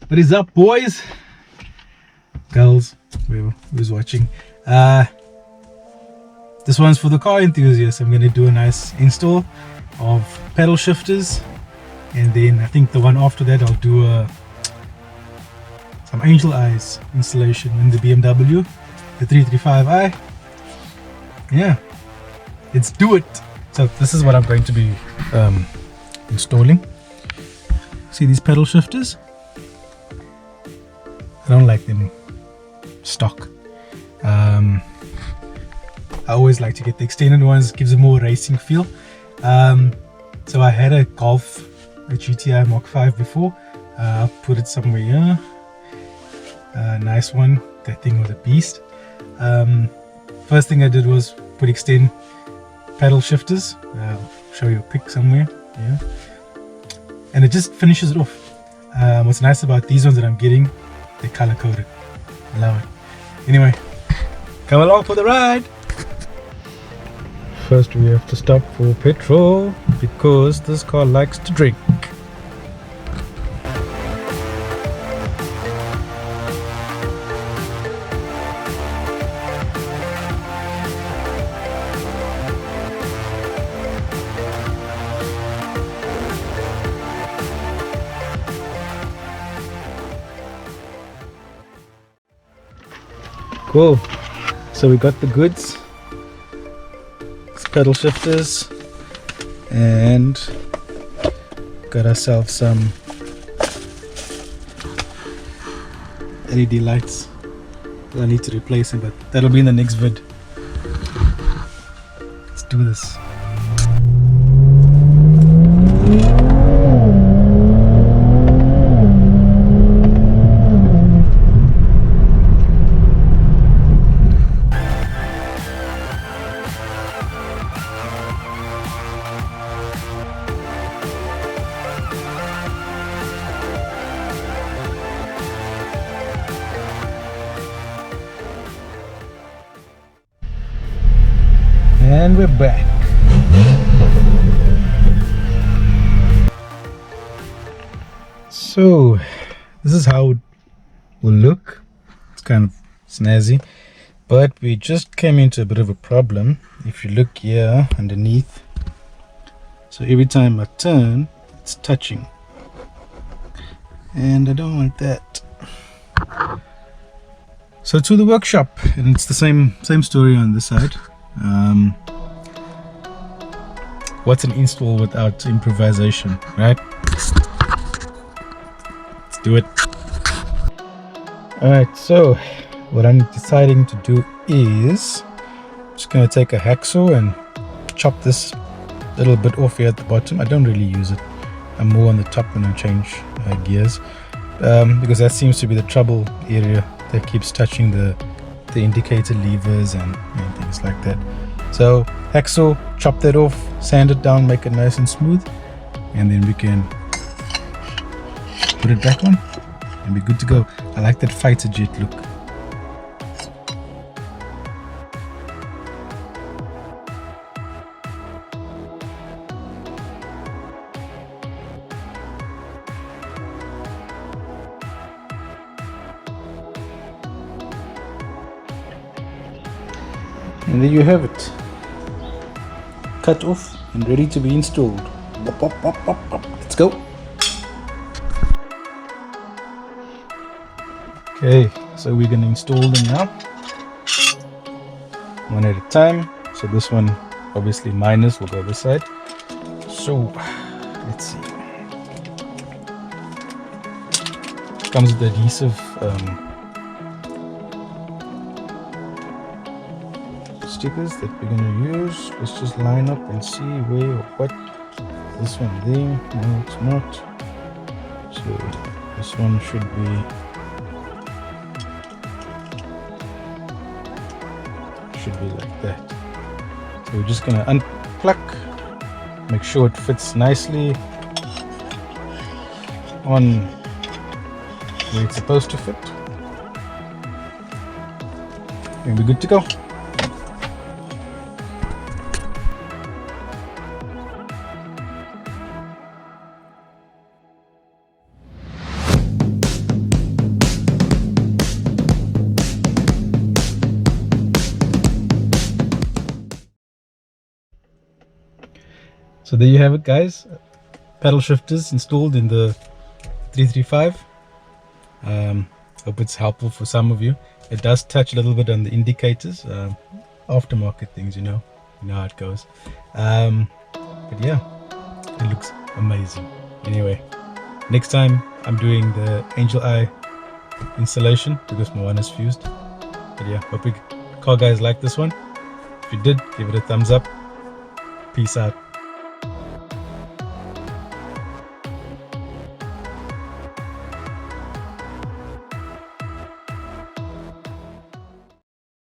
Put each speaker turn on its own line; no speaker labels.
What is up, boys, girls, who's watching? This one's for the car enthusiasts. I'm going to do a nice install of pedal shifters, and then I think the one after that I'll do some angel eyes installation in the BMW, the 335i. Yeah, let's do it. So this is what I'm going to be installing. See these pedal shifters? I don't like them stock. I always like to get the extended ones. It gives a more racing feel. So I had a Golf, a GTI Mark 5 before. I'll put it somewhere here. Nice one. That thing was a beast. First thing I did was put extend pedal shifters. I'll show you a pic somewhere. Yeah, and it just finishes it off. What's nice about these ones that I'm getting, they're color coded. I love it. Anyway, come along for the ride. First we have to stop for petrol because this car likes to drink. Cool. So we got the goods. It's pedal shifters and got ourselves some LED lights. I need to replace them, but that'll be in the next vid. Let's do this. And we're back. So this is how it will look. It's kind of snazzy, but we just came into a bit of a problem. If you look here underneath, so every time I turn, it's touching, and I don't want that. So to the workshop, and it's the same story on this side. What's an install without improvisation, right? Let's do it. Alright, so what I'm deciding to do is just going to take a hacksaw and chop this little bit off here at the bottom. I don't really use it. I'm more on the top when I change gears, because that seems to be the trouble area that keeps touching the indicator levers and things like that. So hacksaw, chop that off, sand it down, make it nice and smooth, and then we can put it back on and be good to go. I like that fighter jet look. And there you have it, cut off and ready to be installed. Let's go. Okay, so we're going to install them now, one at a time. So this one, obviously minus, will go this side. So let's see, comes with adhesive stickers that we're going to use. Let's just line up and see where or what. This one there, no it's not. So this one should be like that. So we're just going to unplug, make sure it fits nicely on where it's supposed to fit, and we're good to go. So there you have it, guys. Pedal shifters installed in the 335. Hope it's helpful for some of you. It does touch a little bit on the indicators, aftermarket things, you know how it goes. But yeah, it looks amazing. Anyway, next time I'm doing the Angel Eye installation because my one is fused. But yeah, hope you car guys like this one. If you did, give it a thumbs up. Peace out.